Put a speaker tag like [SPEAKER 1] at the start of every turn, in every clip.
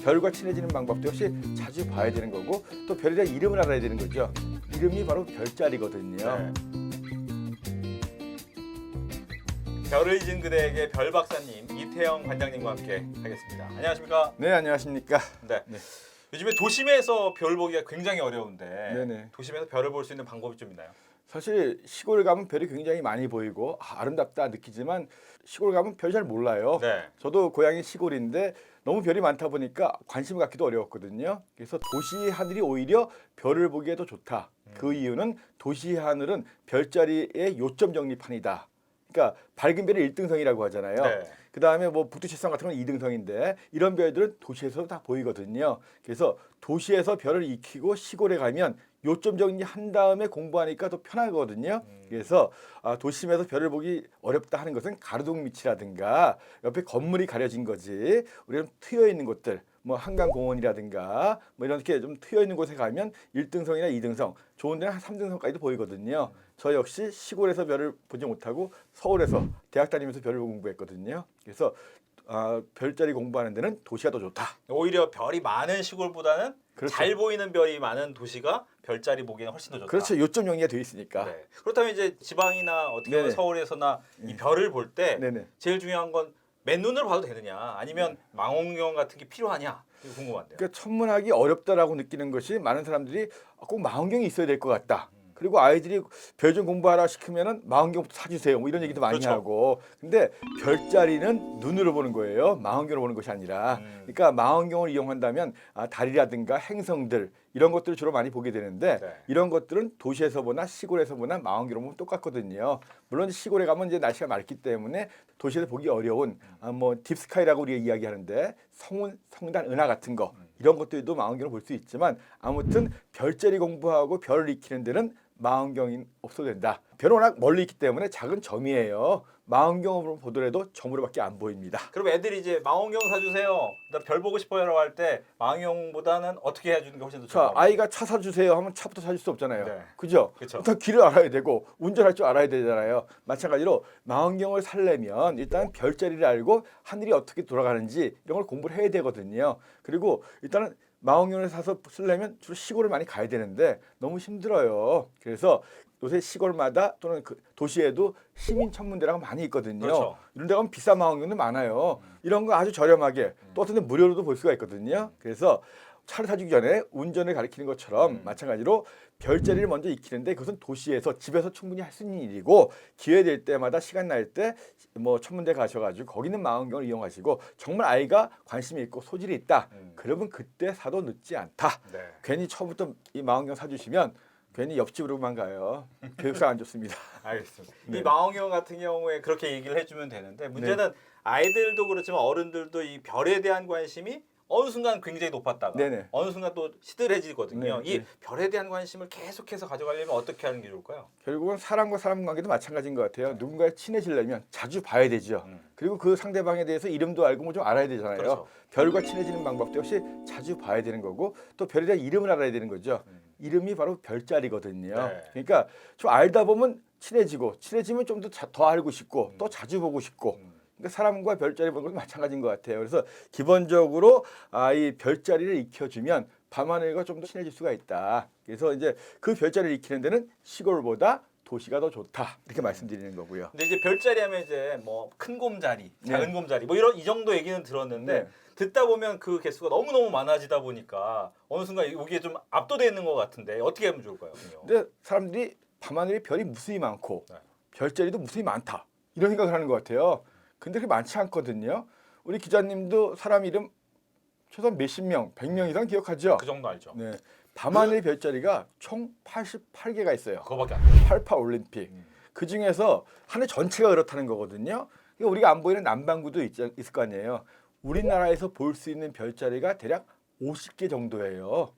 [SPEAKER 1] 별과 친해지는 방법도 역시 자주 봐야 되는 거고 또 별에 대한 이름을 알아야 되는 거죠. 이름이 바로 별자리거든요.
[SPEAKER 2] 네. 별을 잊은 그대에게 별 박사님 이태영 관장님과 함께 하겠습니다. 안녕하십니까?
[SPEAKER 1] 네, 안녕하십니까?
[SPEAKER 2] 네.
[SPEAKER 1] 네.
[SPEAKER 2] 요즘에 도심에서 별 보기가 굉장히 어려운데
[SPEAKER 1] 네네.
[SPEAKER 2] 도심에서 별을 볼 수 있는 방법이 좀 있나요?
[SPEAKER 1] 사실 시골 가면 별이 굉장히 많이 보이고 아름답다 느끼지만 시골 가면 별 잘 몰라요.
[SPEAKER 2] 네.
[SPEAKER 1] 저도 고향이 시골인데 너무 별이 많다 보니까 관심을 갖기도 어려웠거든요. 그래서 도시 하늘이 오히려 별을 보기에도 좋다. 그 이유는 도시 하늘은 별자리의 요점 정리판이다. 그러니까 밝은 별이 1등성이라고 하잖아요.
[SPEAKER 2] 네.
[SPEAKER 1] 그다음에 뭐 북두칠성 같은 건 2등성인데 이런 별들은 도시에서 다 보이거든요. 그래서 도시에서 별을 익히고 시골에 가면 요점 정리한 다음에 공부하니까 더 편하거든요. 그래서 도심에서 별을 보기 어렵다 하는 것은 가로등 밑이라든가 옆에 건물이 가려진 거지. 우리는 트여 있는 곳들 뭐 한강공원이라든가 뭐 이렇게 좀 트여 있는 곳에 가면 1등성이나 2등성 좋은 데는 한 3등성까지도 보이거든요. 저 역시 시골에서 별을 보지 못하고 서울에서 대학 다니면서 별을 공부했거든요. 그래서 별자리 공부하는 데는 도시가 더 좋다.
[SPEAKER 2] 오히려 별이 많은 시골보다는
[SPEAKER 1] 그렇죠.
[SPEAKER 2] 잘 보이는 별이 많은 도시가 별자리 보기에는 훨씬 더 좋다.
[SPEAKER 1] 그렇죠. 요점 정리가 되어 있으니까.
[SPEAKER 2] 네. 그렇다면 이제 지방이나 어떻게 보면
[SPEAKER 1] 네네.
[SPEAKER 2] 서울에서나 이 별을 볼 때
[SPEAKER 1] 네네.
[SPEAKER 2] 제일 중요한 건 맨눈으로 봐도 되느냐 아니면 망원경 같은 게 필요하냐 이거 궁금한데요.
[SPEAKER 1] 그러니까 천문학이 어렵다라고 느끼는 것이 많은 사람들이 꼭 망원경이 있어야 될 것 같다. 그리고 아이들이 별 좀 공부하라 시키면은 망원경부터 사주세요. 뭐 이런 얘기도 많이
[SPEAKER 2] 그렇죠.
[SPEAKER 1] 하고. 근데 별자리는 눈으로 보는 거예요. 망원경으로 보는 것이 아니라. 그러니까 망원경을 이용한다면 달이라든가 행성들 이런 것들을 주로 많이 보게 되는데
[SPEAKER 2] 네.
[SPEAKER 1] 이런 것들은 도시에서 보나 시골에서 보나 망원경으로 보면 똑같거든요. 물론 시골에 가면 이제 날씨가 맑기 때문에 도시에서 보기 어려운 뭐 딥스카이라고 우리가 이야기하는데 성운, 성단, 은하 같은 거 이런 것들도 망원경으로 볼 수 있지만 아무튼 별자리 공부하고 별을 익히는 데는 망원경이 없어도 된다. 별은 워낙 멀리 있기 때문에 작은 점이에요. 망원경으로 보더라도 점으로밖에 안 보입니다.
[SPEAKER 2] 그럼 애들이 이제 망원경 사주세요. 나 별 보고 싶어요라고 할 때 망원경보다는 어떻게 해주는 게 훨씬 더
[SPEAKER 1] 자,
[SPEAKER 2] 좋아요.
[SPEAKER 1] 아이가 차 사주세요 하면 차부터 사줄 수 없잖아요.
[SPEAKER 2] 네.
[SPEAKER 1] 그죠?
[SPEAKER 2] 그쵸.
[SPEAKER 1] 일단 길을 알아야 되고 운전할 줄 알아야 되잖아요. 마찬가지로 망원경을 살려면 일단 별자리를 알고 하늘이 어떻게 돌아가는지 이런 걸 공부를 해야 되거든요. 그리고 일단은 망원경을 사서 쓰려면 주로 시골을 많이 가야 되는데 너무 힘들어요. 그래서 요새 시골마다 또는 그 도시에도 시민천문대라고 많이 있거든요.
[SPEAKER 2] 그렇죠.
[SPEAKER 1] 이런 데 가면 비싼 망원경도 많아요. 이런 거 아주 저렴하게 또 어떤 데 무료로도 볼 수가 있거든요. 그래서 차를 사주기 전에 운전을 가르치는 것처럼 마찬가지로 별자리를 먼저 익히는데 그것은 도시에서 집에서 충분히 할 수 있는 일이고 기회 될 때마다 시간 날 때 뭐 천문대 가셔가지고 거기는 망원경을 이용하시고 정말 아이가 관심이 있고 소질이 있다. 그러면 그때 사도 늦지 않다.
[SPEAKER 2] 네.
[SPEAKER 1] 괜히 처음부터 이 망원경 사주시면 괜히 옆집으로만 가요. 교육상 안 좋습니다.
[SPEAKER 2] 알겠습니다.
[SPEAKER 1] 네.
[SPEAKER 2] 이 망원경 같은 경우에 그렇게 얘기를 해주면 되는데 문제는 아이들도 그렇지만 어른들도 이 별에 대한 관심이 어느 순간 굉장히 높았다가
[SPEAKER 1] 네네.
[SPEAKER 2] 어느 순간 또 시들해지거든요.
[SPEAKER 1] 네,
[SPEAKER 2] 이
[SPEAKER 1] 네.
[SPEAKER 2] 별에 대한 관심을 계속해서 가져가려면 어떻게 하는 게 좋을까요?
[SPEAKER 1] 결국은 사람과 사람 관계도 마찬가지인 것 같아요. 누군가에 친해지려면 자주 봐야 되죠. 그리고 그 상대방에 대해서 이름도 알고 뭐 좀 알아야 되잖아요.
[SPEAKER 2] 그렇죠.
[SPEAKER 1] 별과 친해지는 방법도 역시 자주 봐야 되는 거고 또 별에 대한 이름을 알아야 되는 거죠. 이름이 바로 별자리거든요.
[SPEAKER 2] 네.
[SPEAKER 1] 그러니까 좀 알다 보면 친해지고 친해지면 좀 더 알고 싶고 또 자주 보고 싶고 그러니까 사람과 별자리 보는 것도 마찬가지인 것 같아요. 그래서 기본적으로 이 별자리를 익혀주면 밤하늘과 좀 더 친해질 수가 있다. 그래서 이제 그 별자리를 익히는 데는 시골보다 도시가 더 좋다. 이렇게 말씀드리는 거고요.
[SPEAKER 2] 근데 이제 별자리 하면 이제 뭐 큰 곰자리, 작은 곰자리 뭐 이런 이 정도 얘기는 들었는데
[SPEAKER 1] 네.
[SPEAKER 2] 듣다 보면 그 개수가 너무너무 많아지다 보니까 어느 순간 여기에 좀 압도되어 있는 것 같은데 어떻게 하면 좋을까요?
[SPEAKER 1] 근데 사람들이 밤하늘에 별이 무수히 많고
[SPEAKER 2] 네.
[SPEAKER 1] 별자리도 무수히 많다. 이런 생각을 하는 것 같아요. 근데 그렇게 많지 않거든요. 우리 기자님도 사람 이름 최소한 몇십 명, 100명 이상 기억하죠?
[SPEAKER 2] 그 정도 알죠.
[SPEAKER 1] 네. 밤하늘 별자리가 총 88개가 있어요.
[SPEAKER 2] 그거밖에 안 돼요.
[SPEAKER 1] 88 올림픽. 그 중에서 하늘 전체가 그렇다는 거거든요. 그러니까 우리가 안 보이는 남반구도 있을 거 아니에요. 우리나라에서 볼 수 있는 별자리가 대략 50개 정도예요.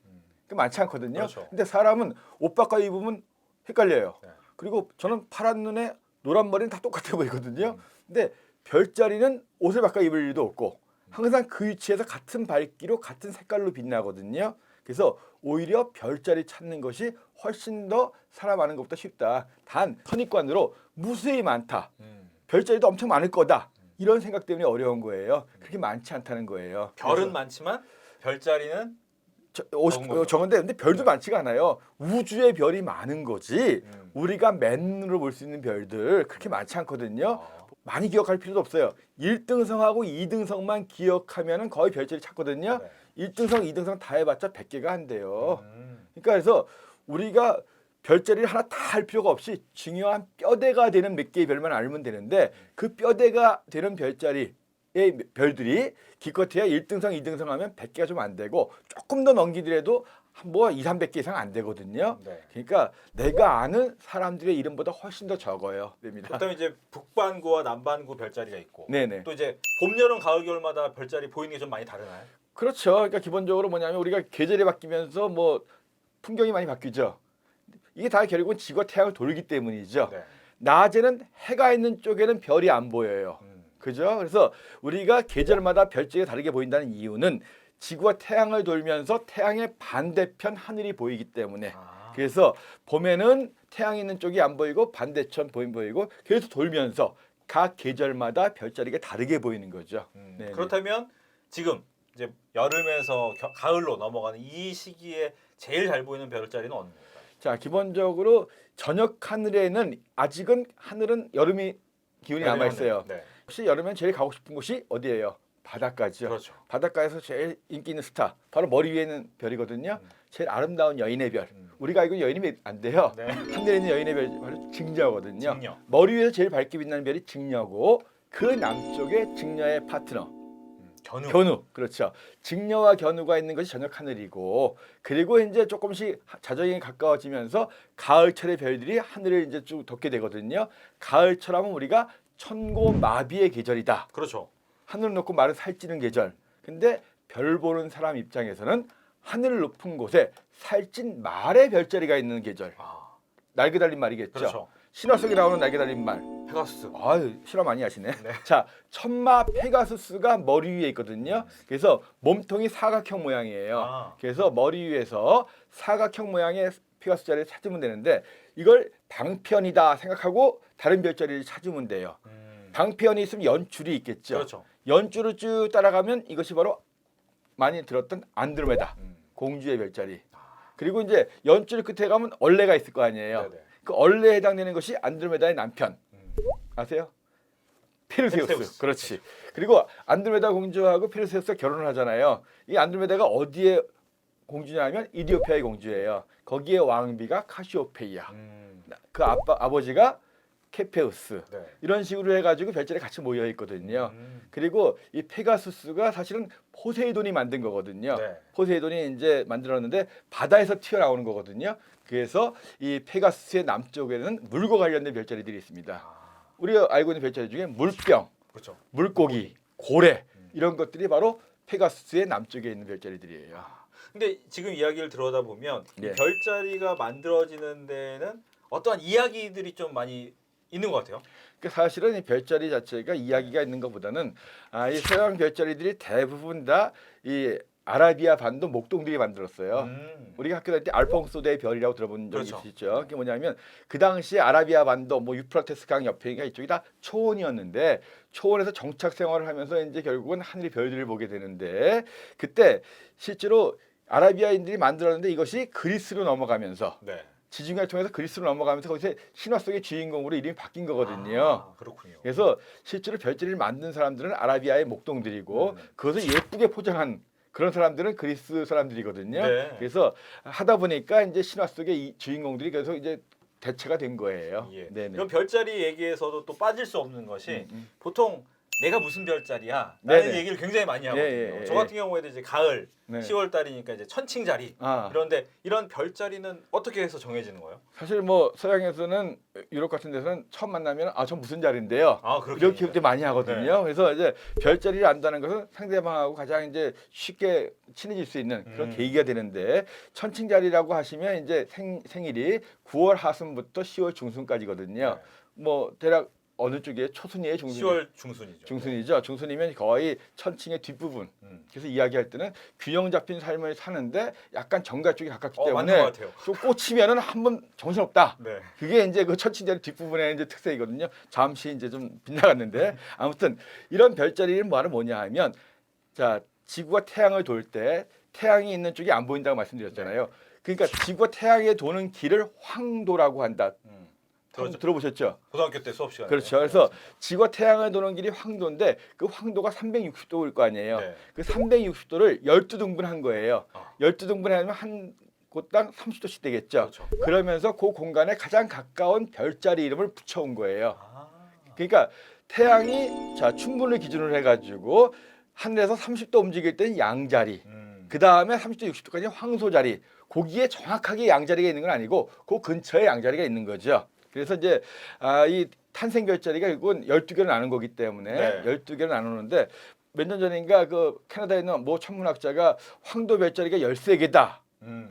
[SPEAKER 1] 그러니까 많지 않거든요.
[SPEAKER 2] 그렇죠.
[SPEAKER 1] 근데 사람은 옷 바꿔 입으면 헷갈려요.
[SPEAKER 2] 네.
[SPEAKER 1] 그리고 저는 파란 눈에 노란 머리는 다 똑같아 보이거든요. 근데 별자리는 옷을 바꿔 입을 일도 없고 항상 그 위치에서 같은 밝기로 같은 색깔로 빛나거든요. 그래서 오히려 별자리 찾는 것이 훨씬 더 사람 아는 것보다 쉽다. 단 선입관으로 무수히 많다. 별자리도 엄청 많을 거다. 이런 생각 때문에 어려운 거예요. 그렇게 많지 않다는 거예요.
[SPEAKER 2] 별은
[SPEAKER 1] 그래서
[SPEAKER 2] 많지만 별자리는
[SPEAKER 1] 적은데 근데 별도 많지가 않아요. 우주에 별이 많은 거지.
[SPEAKER 2] 음.
[SPEAKER 1] 우리가 맨눈으로 볼 수 있는 별들 그렇게 많지 않거든요. 많이 기억할 필요도 없어요. 1등성하고 2등성만 기억하면은 거의 별자리 찾거든요.
[SPEAKER 2] 네.
[SPEAKER 1] 1등성, 2등성 다 해봤자 100개가 안 돼요.
[SPEAKER 2] 음.
[SPEAKER 1] 그러니까 그래서 우리가 별자리를 하나 다 할 필요가 없이 중요한 뼈대가 되는 몇 개의 별만 알면 되는데 그 뼈대가 되는 별자리의 별들이 기껏해야 1등성, 2등성 하면 100개가 좀 안 되고 조금 더 넘기더라도 뭐 2, 300개 이상 안 되거든요.
[SPEAKER 2] 네.
[SPEAKER 1] 그러니까 내가 아는 사람들의 이름보다 훨씬 더 적어요. 됩니다.
[SPEAKER 2] 그다음에 이제 북반구와 남반구 별자리가 있고
[SPEAKER 1] 네네.
[SPEAKER 2] 또 이제 봄, 여름, 가을, 겨울마다 별자리 보이는 게 좀 많이 다르나요?
[SPEAKER 1] 그렇죠. 그러니까 기본적으로 뭐냐면 우리가 계절이 바뀌면서 뭐 풍경이 많이 바뀌죠. 이게 다 결국은 지구가 태양을 돌기 때문이죠.
[SPEAKER 2] 네.
[SPEAKER 1] 낮에는 해가 있는 쪽에는 별이 안 보여요. 그죠? 그래서 우리가 계절마다 별자리가 다르게 보인다는 이유는 지구가 태양을 돌면서 태양의 반대편 하늘이 보이기 때문에 그래서 봄에는 태양이 있는 쪽이 안 보이고 반대편 보이고 계속 돌면서 각 계절마다 별자리가 다르게 보이는 거죠. 네,
[SPEAKER 2] 그렇다면 지금 이제 여름에서 가을로 넘어가는 이 시기에 제일 잘 보이는 별자리는 어디입니까?
[SPEAKER 1] 자, 기본적으로 저녁 하늘에는 아직은 하늘은 여름이 기운이 남아 있어요.
[SPEAKER 2] 네.
[SPEAKER 1] 혹시 여름엔 제일 가고 싶은 곳이 어디예요? 바닷가죠.
[SPEAKER 2] 그렇죠.
[SPEAKER 1] 바닷가에서 제일 인기 있는 스타 바로 머리 위에 있는 별이거든요. 제일 아름다운 여인의 별. 우리가 알고 있는 여인이 안 돼요.
[SPEAKER 2] 네.
[SPEAKER 1] 하늘에 있는 여인의 별 바로 증녀거든요.
[SPEAKER 2] 증녀.
[SPEAKER 1] 머리 위에서 제일 밝게 빛나는 별이 증녀고 그 남쪽에 증녀의 파트너 견우. 그렇죠. 증녀와 견우가 있는 것이 저녁 하늘이고 그리고 이제 조금씩 자정이 가까워지면서 가을철의 별들이 하늘을 이제 쭉 덮게 되거든요. 가을철 하면 우리가 천고마비의 계절이다.
[SPEAKER 2] 그렇죠.
[SPEAKER 1] 하늘 놓고 말을 살찌는 계절. 근데 별 보는 사람 입장에서는 하늘 높은 곳에 살찐 말의 별자리가 있는 계절. 날개 달린 말이겠죠.
[SPEAKER 2] 그렇죠.
[SPEAKER 1] 신화 속에 나오는 날개 달린 말.
[SPEAKER 2] 페가수스.
[SPEAKER 1] 아유, 실화 많이 하시네. 자, 천마 페가수스가 머리 위에 있거든요. 그래서 몸통이 사각형 모양이에요. 그래서 머리 위에서 사각형 모양의 페가수스 자리를 찾으면 되는데 이걸 방편이다 생각하고 다른 별자리를 찾으면 돼요. 방편이 있으면 연줄이 있겠죠.
[SPEAKER 2] 그렇죠.
[SPEAKER 1] 연줄을 쭉 따라가면 이것이 바로 많이 들었던 안드로메다 공주의 별자리. 그리고 이제 연줄 끝에 가면 얼레가 있을 거 아니에요.
[SPEAKER 2] 네네.
[SPEAKER 1] 그 얼레에 해당되는 것이 안드로메다의 남편. 아세요? 페르세우스.
[SPEAKER 2] 페르세우스.
[SPEAKER 1] 그렇지. 그리고 안드로메다 공주하고 페르세우스가 결혼을 하잖아요. 이 안드로메다가 어디에 공주냐면 이디오피아의 공주예요. 거기에 왕비가 카시오페이아. 그 아버지가 케페우스.
[SPEAKER 2] 네.
[SPEAKER 1] 이런 식으로 해가지고 별자리 같이 모여 있거든요. 그리고 이 페가수스가 사실은 포세이돈이 만든 거거든요.
[SPEAKER 2] 네.
[SPEAKER 1] 포세이돈이 이제 만들었는데 바다에서 튀어나오는 거거든요. 그래서 이 페가수스의 남쪽에는 물과 관련된 별자리들이 있습니다. 우리가 알고 있는 별자리 중에 물병,
[SPEAKER 2] 그렇죠.
[SPEAKER 1] 물고기, 고래 이런 것들이 바로 페가수스의 남쪽에 있는 별자리들이에요.
[SPEAKER 2] 근데 지금 이야기를 들어다 보면 이
[SPEAKER 1] 네.
[SPEAKER 2] 별자리가 만들어지는 데는 어떠한 이야기들이 좀 많이 있는 것 같아요.
[SPEAKER 1] 그러니까 사실은 이 별자리 자체가 이야기가 있는 것보다는 이 서양 별자리들이 대부분 다 이 아라비아 반도 목동들이 만들었어요. 우리가 학교 다닐 때 알퐁소대의 별이라고 들어본 적이
[SPEAKER 2] 그렇죠.
[SPEAKER 1] 있죠. 그게 뭐냐면 그 당시에 아라비아 반도 뭐 유프라테스 강 옆에가 이쪽이 다 초원이었는데 초원에서 정착 생활을 하면서 이제 결국은 하늘의 별들을 보게 되는데 그때 실제로 아라비아인들이 만들었는데 이것이 그리스로 넘어가면서
[SPEAKER 2] 네.
[SPEAKER 1] 지중해를 통해서 그리스로 넘어가면서 거기서 신화 속의 주인공으로 이름이 바뀐 거거든요.
[SPEAKER 2] 그렇군요.
[SPEAKER 1] 그래서 실제로 별자리를 만든 사람들은 아라비아의 목동들이고 그것을 예쁘게 포장한 그런 사람들은 그리스 사람들이거든요.
[SPEAKER 2] 네.
[SPEAKER 1] 그래서 하다 보니까 이제 신화 속의 이 주인공들이 계속 이제 대체가 된 거예요.
[SPEAKER 2] 예.
[SPEAKER 1] 네네.
[SPEAKER 2] 이런 별자리 얘기에서도 또 빠질 수 없는 것이 보통 내가 무슨 별자리야?
[SPEAKER 1] 네네.
[SPEAKER 2] 라는 얘기를 굉장히 많이 하거든요.
[SPEAKER 1] 예, 예,
[SPEAKER 2] 저 같은 경우에도 이제 가을
[SPEAKER 1] 네.
[SPEAKER 2] 10월 달이니까 이제 천칭자리.
[SPEAKER 1] 아.
[SPEAKER 2] 그런데 이런 별자리는 어떻게 해서 정해지는 거예요?
[SPEAKER 1] 사실 뭐 서양에서는 유럽 같은 데서는 처음 만나면 저 무슨 자리인데요.
[SPEAKER 2] 그렇게
[SPEAKER 1] 이렇게 그때 많이 하거든요. 그래서 이제 별자리를 안다는 것은 상대방하고 가장 이제 쉽게 친해질 수 있는 그런 계기가 되는데 천칭자리라고 하시면 이제 생일이 9월 하순부터 10월 중순까지거든요. 뭐 대략 어느 쪽에 초순이에요, 중순이?
[SPEAKER 2] 10월 중순이죠.
[SPEAKER 1] 중순이죠. 중순이면 거의 천칭의 뒷부분. 그래서 이야기할 때는 균형 잡힌 삶을 사는데 약간 정가 쪽에 가깝기
[SPEAKER 2] 맞는
[SPEAKER 1] 때문에
[SPEAKER 2] 것 같아요.
[SPEAKER 1] 좀 꽂히면은 한번 정신없다.
[SPEAKER 2] 네.
[SPEAKER 1] 그게 이제 그 천칭자리 뒷부분의 이제 특색이거든요. 잠시 이제 좀 빗나갔는데 아무튼 이런 별자리는 뭐냐 하면 자 지구가 태양을 돌 때 태양이 있는 쪽이 안 보인다고 말씀드렸잖아요. 그러니까 지구가 태양에 도는 길을 황도라고 한다.
[SPEAKER 2] 들었죠.
[SPEAKER 1] 들어보셨죠?
[SPEAKER 2] 고등학교 때 수업 시간에.
[SPEAKER 1] 그렇죠. 그래서 지구가 태양을 도는 길이 황도인데 그 황도가 360도일 거 아니에요.
[SPEAKER 2] 네.
[SPEAKER 1] 그 360도를 12등분한 거예요. 12등분하면 한 곳당 30도씩 되겠죠.
[SPEAKER 2] 그렇죠.
[SPEAKER 1] 그러면서 그 공간에 가장 가까운 별자리 이름을 붙여온 거예요.
[SPEAKER 2] 아.
[SPEAKER 1] 그러니까 태양이 자 충분을 기준으로 해가지고 하늘에서 30도 움직일 때는 양자리, 그 다음에 30도, 60도까지 황소자리. 거기에 정확하게 양자리가 있는 건 아니고 그 근처에 양자리가 있는 거죠. 그래서 이제 이 탄생 별자리가 결국은 12개로 나눈 거기 때문에
[SPEAKER 2] 네.
[SPEAKER 1] 12개로 나누는데 몇 년 전인가 그 캐나다에 있는 모 천문학자가 황도 별자리가 13개다.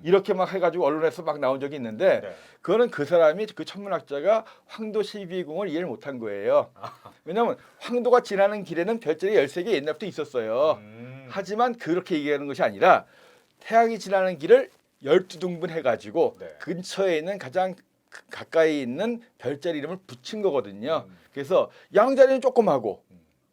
[SPEAKER 1] 이렇게 막 해가지고 언론에서 막 나온 적이 있는데
[SPEAKER 2] 네.
[SPEAKER 1] 그거는 그 사람이 그 천문학자가 황도 12궁을 이해를 못한 거예요. 왜냐하면 황도가 지나는 길에는 별자리 13개 옛날부터 있었어요. 하지만 그렇게 얘기하는 것이 아니라 태양이 지나는 길을 12등분 해가지고
[SPEAKER 2] 네.
[SPEAKER 1] 근처에 있는 가장 가까이 있는 별자리 이름을 붙인 거거든요. 그래서 양자리는 조그마하고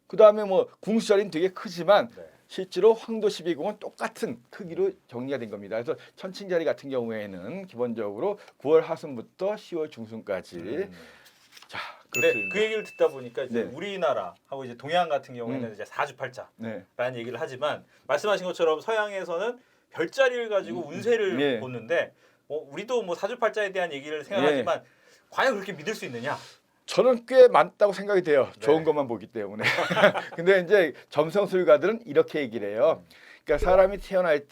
[SPEAKER 1] 그 다음에 뭐 궁수자리는 되게 크지만
[SPEAKER 2] 네.
[SPEAKER 1] 실제로 황도 12궁은 똑같은 크기로 정리가 된 겁니다. 그래서 천칭자리 같은 경우에는 기본적으로 9월 하순부터 10월 중순까지 자
[SPEAKER 2] 근데
[SPEAKER 1] 그렇습니다.
[SPEAKER 2] 그 얘기를 듣다 보니까 이제
[SPEAKER 1] 네.
[SPEAKER 2] 우리나라하고 이제 동양 같은 경우에는 이제 사주팔자라는
[SPEAKER 1] 네.
[SPEAKER 2] 얘기를 하지만 말씀하신 것처럼 서양에서는 별자리를 가지고 운세를
[SPEAKER 1] 네.
[SPEAKER 2] 보는데 우리도 뭐 사주팔자에 대한 얘기를 생각하지만 과연 그렇게 믿을 수 있느냐?
[SPEAKER 1] 저는 꽤 많다고 생각이 돼요.
[SPEAKER 2] 네.
[SPEAKER 1] 좋은 것만 보기 때문에. 근데 이제 점성술가들은 이렇게 얘기를 해요. 그러니까 사람이 태어날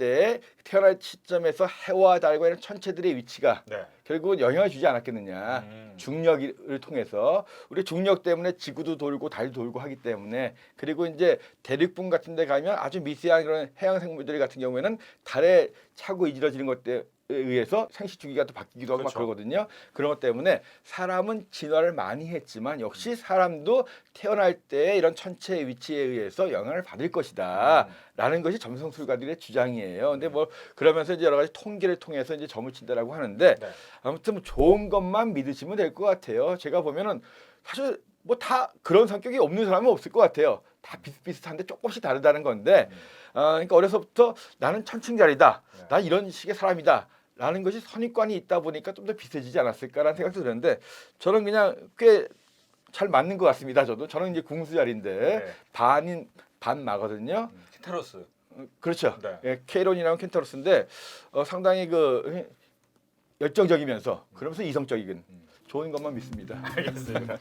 [SPEAKER 1] 태어날 시점에서 해와 달과 이런 천체들의 위치가
[SPEAKER 2] 네.
[SPEAKER 1] 결국은 영향을 주지 않았겠느냐. 중력을 통해서 우리 중력 때문에 지구도 돌고 달도 돌고 하기 때문에 그리고 이제 대륙분 같은 데 가면 아주 미세한 그런 해양 생물들 같은 경우에는 달에 차고 이질러지는 것 때문에 의해서 생식 주기가 또 바뀌기도 하고
[SPEAKER 2] 그렇죠.
[SPEAKER 1] 막 그러거든요. 그런 것 때문에 사람은 진화를 많이 했지만 역시 사람도 태어날 때 이런 천체의 위치에 의해서 영향을 받을 것이다. 라는 것이 점성술가들의 주장이에요. 근데 뭐 그러면서 이제 여러 가지 통계를 통해서 이제 점을 친다라고 하는데
[SPEAKER 2] 네.
[SPEAKER 1] 아무튼 뭐 좋은 것만 믿으시면 될 것 같아요. 제가 보면은 사실 뭐 다 그런 성격이 없는 사람은 없을 것 같아요. 다 비슷비슷한데 조금씩 다르다는 건데 그러니까 어려서부터 나는 천칭자리다.
[SPEAKER 2] 네.
[SPEAKER 1] 나 이런 식의 사람이다. 라는 것이 선입관이 있다 보니까 좀 더 비슷해지지 않았을까라는 생각도 드는데 저는 그냥 꽤 잘 맞는 것 같습니다. 저는 이제 궁수자리인데
[SPEAKER 2] 네.
[SPEAKER 1] 반인 반마거든요.
[SPEAKER 2] 켄타로스.
[SPEAKER 1] 그렇죠.
[SPEAKER 2] 네.
[SPEAKER 1] 예, 케이론이라는 켄타로스인데 상당히 그 열정적이면서 그러면서 이성적이긴 좋은 것만 믿습니다.
[SPEAKER 2] 알겠습니다.